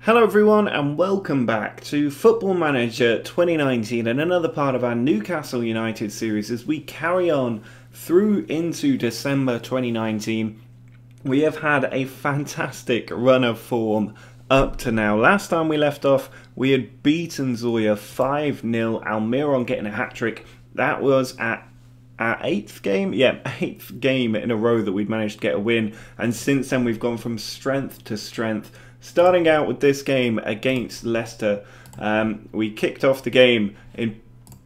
Hello everyone and welcome back to Football Manager 2019 and another part of our Newcastle United series as we carry on through into December 2019. We have had a fantastic run of form up to now. Last time we left off we had beaten Zoya 5-0, Almiron getting a hat-trick. That was at our 8th game? Yeah, 8th game in a row that we'd managed to get a win, and since then we've gone from strength to strength. Starting out with this game against Leicester, we kicked off the game in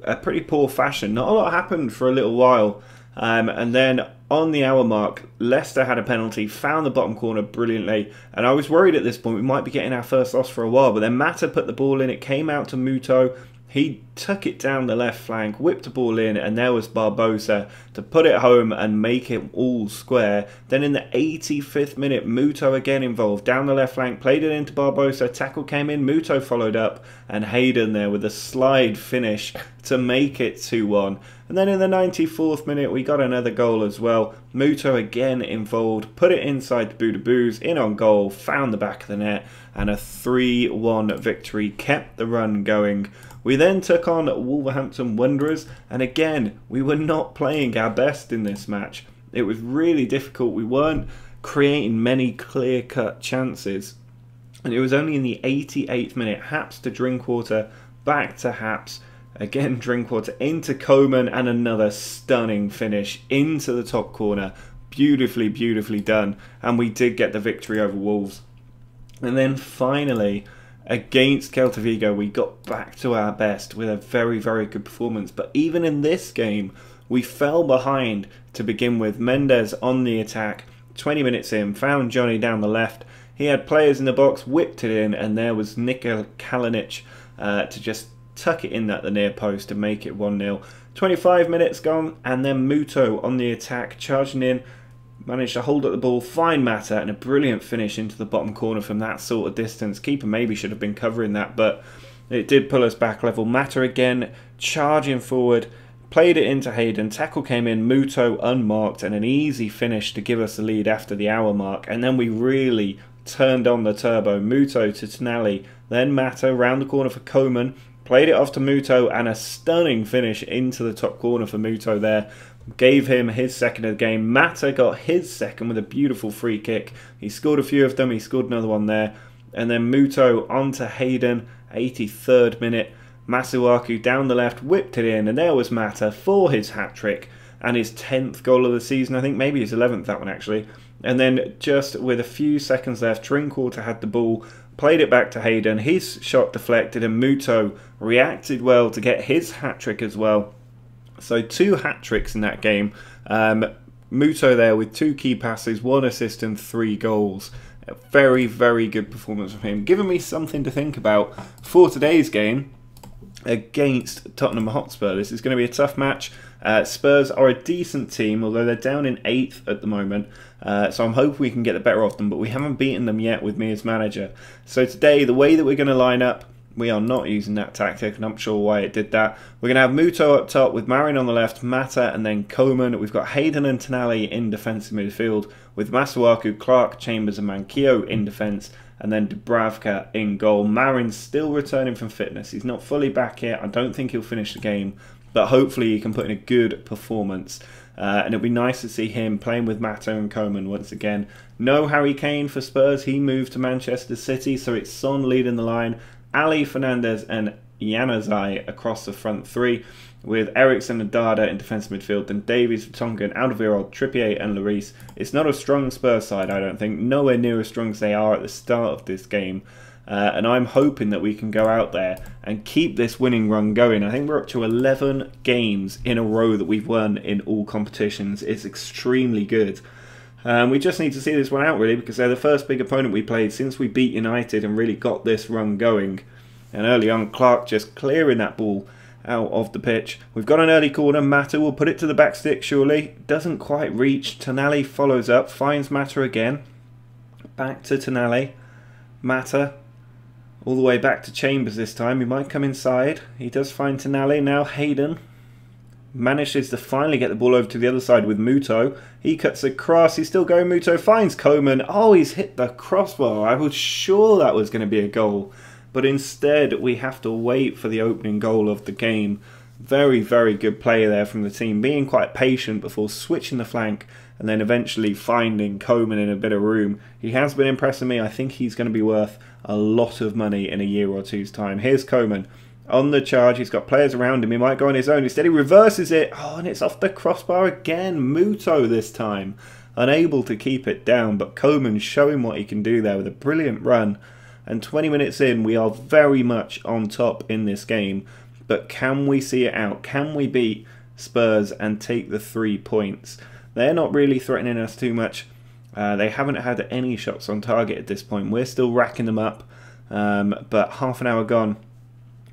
a pretty poor fashion. Not a lot happened for a little while, and then on the hour mark, Leicester had a penalty, found the bottom corner brilliantly, and I was worried at this point we might be getting our first loss for a while, but then Mata put the ball in, it came out to Muto. He took it down the left flank, whipped the ball in, and there was Barbosa to put it home and make it all square. Then in the 85th minute, Muto again involved, down the left flank, played it into Barbosa, tackle came in, Muto followed up, and Hayden there with a slide finish to make it 2-1. And then in the 94th minute, we got another goal as well. Muto again involved, put it inside the Boodaboos, in on goal, found the back of the net, and a 3-1 victory kept the run going. We then took on Wolverhampton Wanderers, and again, we were not playing our best in this match. It was really difficult. We weren't creating many clear-cut chances. And it was only in the 88th minute, Haps to Drinkwater, back to Haps, again Drinkwater into Coman, and another stunning finish into the top corner. Beautifully, beautifully done. And we did get the victory over Wolves. And then finally, against Celta Vigo, we got back to our best with a very, very good performance. But even in this game, we fell behind to begin with. Mendes on the attack, 20 minutes in, found Johnny down the left. He had players in the box, whipped it in, and there was Nikola Kalinic to just tuck it in at the near post to make it 1-0. 25 minutes gone, and then Muto on the attack, charging in. Managed to hold up the ball, find Mata, and a brilliant finish into the bottom corner from that sort of distance. Keeper maybe should have been covering that, but it did pull us back level. Mata again, charging forward, played it into Hayden. Tackle came in, Muto unmarked, and an easy finish to give us the lead after the hour mark. And then we really turned on the turbo. Muto to Tonali, then Mata round the corner for Coman. Played it off to Muto, and a stunning finish into the top corner for Muto there. Gave him his second of the game. Mata got his second with a beautiful free kick. He scored a few of them. He scored another one there. And then Muto on to Hayden, 83rd minute. Masuaku down the left, whipped it in. And there was Mata for his hat-trick and his 10th goal of the season. I think maybe his 11th, that one actually. And then just with a few seconds left, Drinkwater had the ball. Played it back to Hayden. His shot deflected and Muto reacted well to get his hat-trick as well. So 2 hat-tricks in that game. Muto there with 2 key passes, 1 assist and 3 goals. A very, very good performance from him. Giving me something to think about for today's game against Tottenham Hotspur. This is going to be a tough match. Spurs are a decent team, although they're down in 8th at the moment. So I'm hoping we can get the better of them, but we haven't beaten them yet with me as manager. So today, the way that we're going to line up, we are not using that tactic, and I'm sure why it did that. We're going to have Muto up top with Marin on the left, Mata, and then Coman. We've got Hayden and Tonali in defensive midfield, with Masuaku, Clark, Chambers, and Manquillo in defence, and then Dubravka in goal. Marin's still returning from fitness. He's not fully back yet. I don't think he'll finish the game, but hopefully he can put in a good performance. And it'll be nice to see him playing with Mata and Coman once again. No Harry Kane for Spurs. He moved to Manchester City, so it's Son leading the line. Ali, Fernandez and Januzaj across the front 3, with Eriksen and Dada in defensive midfield, then Davies, Vertonghen, Alderweireld, Trippier and Lloris. It's not a strong Spurs side, I don't think. Nowhere near as strong as they are at the start of this game. And I'm hoping that we can go out there and keep this winning run going. I think we're up to 11 games in a row that we've won in all competitions. It's extremely good. We just need to see this one out really, because they're the first big opponent we played since we beat United and really got this run going. And early on, Clark just clearing that ball out of the pitch. We've got an early corner. Mata will put it to the back stick surely. Doesn't quite reach. Tonali follows up, finds Mata again. Back to Tonali. Mata all the way back to Chambers this time. He might come inside. He does find Tonali. Now Hayden. Manages to finally get the ball over to the other side with Muto. He cuts across. He's still going. Muto finds Coman. Oh, he's hit the crossbar. I was sure that was going to be a goal. But instead, we have to wait for the opening goal of the game. Very, very good play there from the team. Being quite patient before switching the flank and then eventually finding Coman in a bit of room. He has been impressing me. I think he's going to be worth a lot of money in a year or two's time. Here's Coman. On the charge, he's got players around him. He might go on his own. Instead, he reverses it. Oh, and it's off the crossbar again. Muto this time. Unable to keep it down, but Coman showing what he can do there with a brilliant run. And 20 minutes in, we are very much on top in this game. But can we see it out? Can we beat Spurs and take the 3 points? They're not really threatening us too much. They haven't had any shots on target at this point. We're still racking them up. But half an hour gone.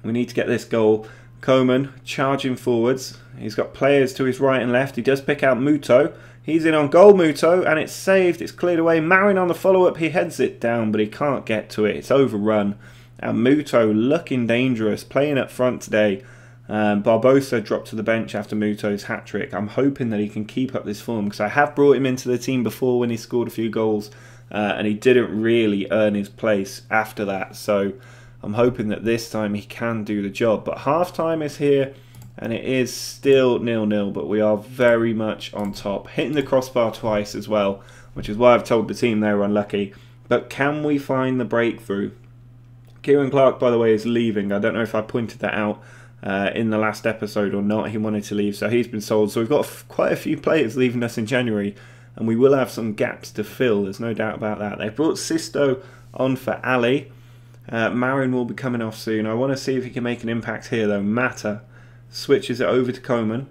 We need to get this goal. Coman charging forwards. He's got players to his right and left. He does pick out Muto. He's in on goal, Muto, and it's saved. It's cleared away. Marin on the follow-up. He heads it down, but he can't get to it. It's overrun. And Muto looking dangerous, playing up front today. Barbosa dropped to the bench after Muto's hat-trick. I'm hoping that he can keep up this form because I have brought him into the team before when he scored a few goals and he didn't really earn his place after that. So I'm hoping that this time he can do the job. But half-time is here and it is still 0-0, but we are very much on top. Hitting the crossbar twice as well, which is why I've told the team they were unlucky. But can we find the breakthrough? Kieran Clark, by the way, is leaving. I don't know if I pointed that out in the last episode or not. He wanted to leave, so he's been sold. So we've got quite a few players leaving us in January, and we will have some gaps to fill. There's no doubt about that. They brought Sisto on for Ali. Marin will be coming off soon. I want to see if he can make an impact here, though. Mata switches it over to Coman.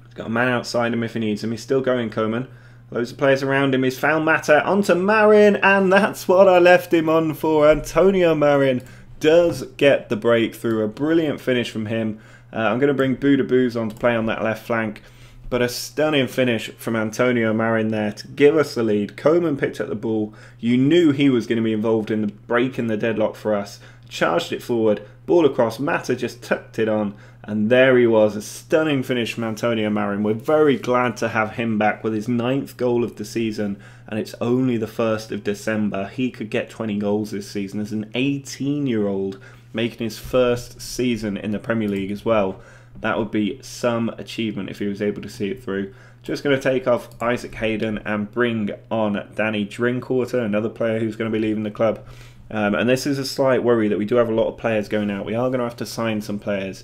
He's got a man outside him if he needs him. He's still going, Coman. Loads of players around him. He's found Mata onto Marin, and that's what I left him on for. Antonio Marin does get the breakthrough. A brilliant finish from him. I'm going to bring Budaboos on to play on that left flank. But a stunning finish from Antonio Marin there to give us the lead. Coman picked up the ball. You knew he was going to be involved in the breaking the deadlock for us. Charged it forward. Ball across. Mata just tucked it on. And there he was. A stunning finish from Antonio Marin. We're very glad to have him back with his 9th goal of the season. And it's only the 1st of December. He could get 20 goals this season as an 18-year-old making his first season in the Premier League as well. That would be some achievement if he was able to see it through. Just going to take off Isaac Hayden and bring on Danny Drinkwater, another player who's going to be leaving the club. And this is a slight worry that we do have a lot of players going out. We are going to have to sign some players,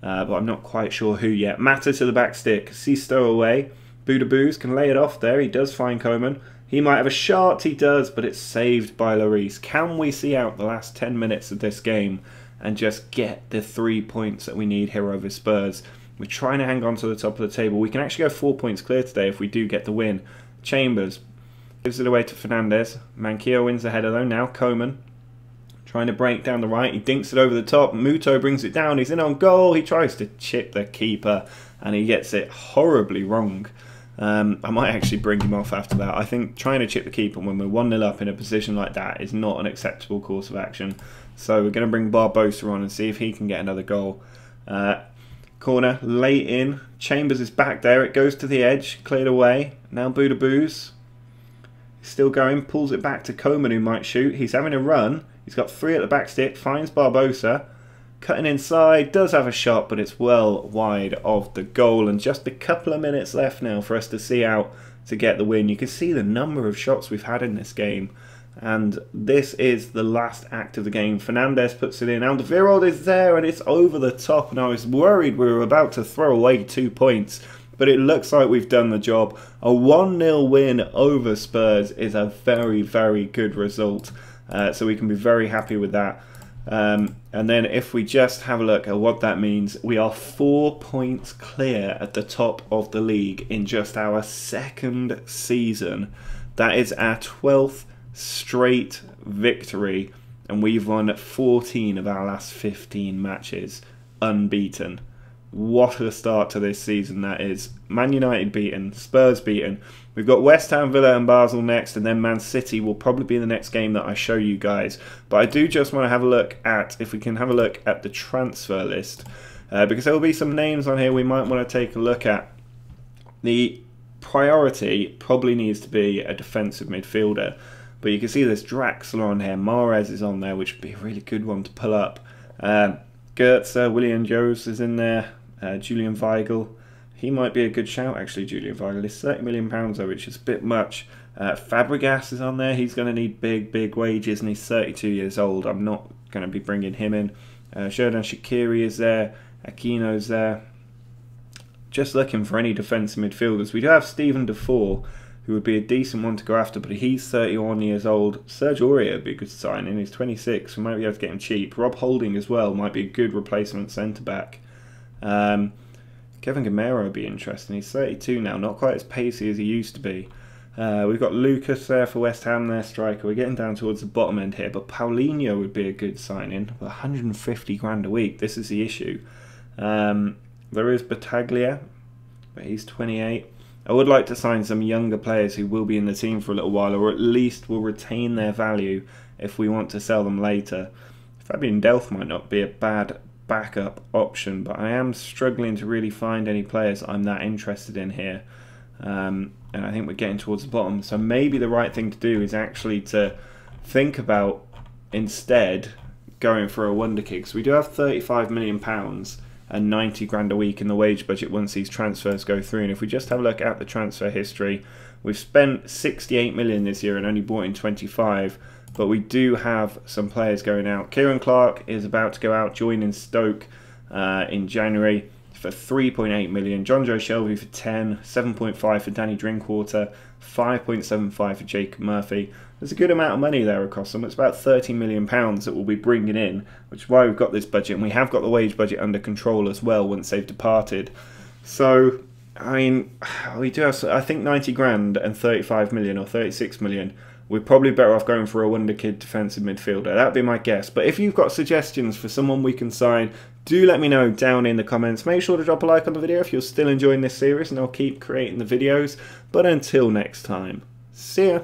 but I'm not quite sure who yet. Mata to the back stick. Sisto away. Budaboos can lay it off there. He does find Coman. He might have a shot. He does, but it's saved by Lloris. Can we see out the last 10 minutes of this game and just get the 3 points that we need here over Spurs? We're trying to hang on to the top of the table. We can actually go 4 points clear today if we do get the win. Chambers gives it away to Fernandez. Manquillo wins the header though. Now Coman trying to break down the right. He dinks it over the top. Muto brings it down. He's in on goal. He tries to chip the keeper and he gets it horribly wrong. I might actually bring him off after that. I think trying to chip the keeper when we're 1-0 up in a position like that is not an acceptable course of action. So we're going to bring Barbosa on and see if he can get another goal. Corner, late in. Chambers is back there. It goes to the edge. Cleared away. Now Budaboos. Still going. Pulls it back to Coman who might shoot. He's having a run. He's got 3 at the back stick. Finds Barbosa. Cutting inside. Does have a shot, but it's well wide of the goal. And just a couple of minutes left now for us to see out to get the win. You can see the number of shots we've had in this game. And this is the last act of the game. Fernandez puts it in. Alderweireld is there and it's over the top. And I was worried we were about to throw away 2 points. But it looks like we've done the job. A 1-0 win over Spurs is a very, very good result. So we can be very happy with that. And then if we just have a look at what that means, we are 4 points clear at the top of the league in just our 2nd season. That is our 12th straight victory, and we've won 14 of our last 15 matches unbeaten. What a start to this season that is. Man United beaten, Spurs beaten. We've got West Ham, Villa and Basel next, and then Man City will probably be the next game that I show you guys. But I do just want to have a look at, if we can have a look at the transfer list. because there will be some names on here we might want to take a look at. The priority probably needs to be a defensive midfielder, but you can see there's Draxler on here, Mahrez is on there, which would be a really good one to pull up. Goetze, William Jose is in there, Julian Weigl. He might be a good shout, actually. Julian Weigl is £30 million though, which is a bit much. Fabregas is on there. He's going to need big wages, and he's 32 years old. I'm not going to be bringing him in. Xherdan Shaqiri is there. Aquino's there. Just looking for any defensive midfielders. We do have Stephen Defoe, who would be a decent one to go after, but he's 31 years old. Serge Aurier would be a good signing. He's 26. We might be able to get him cheap. Rob Holding as well might be a good replacement centre-back. Kevin Gamero would be interesting. He's 32 now, not quite as pacey as he used to be. We've got Lucas there for West Ham, their striker. We're getting down towards the bottom end here, but Paulinho would be a good signing. 150 grand a week. This is the issue. There is Battaglia, but he's 28. I would like to sign some younger players who will be in the team for a little while, or at least will retain their value if we want to sell them later. Fabian Delph might not be a bad backup option, but I am struggling to really find any players I'm that interested in here. And I think we're getting towards the bottom. So maybe the right thing to do is actually to think about instead going for a wonder kid. So we do have £35 million and 90 grand a week in the wage budget once these transfers go through. And if we just have a look at the transfer history, we've spent 68 million this year and only bought in 25, but we do have some players going out. Kieran Clark is about to go out, joining Stoke in January for 3.8 million. John Joe Shelby for 10, 7.5 for Danny Drinkwater, 5.75 for Jacob Murphy. There's a good amount of money there across them. It's about £30 million that we'll be bringing in, which is why we've got this budget, and we have got the wage budget under control as well once they've departed. So, I mean, we do have, I think, 90 grand and 35 million or 36 million. We're probably better off going for a wonder kid defensive midfielder. That would be my guess. But if you've got suggestions for someone we can sign, do let me know down in the comments. Make sure to drop a like on the video if you're still enjoying this series, and I'll keep creating the videos. But until next time, see ya.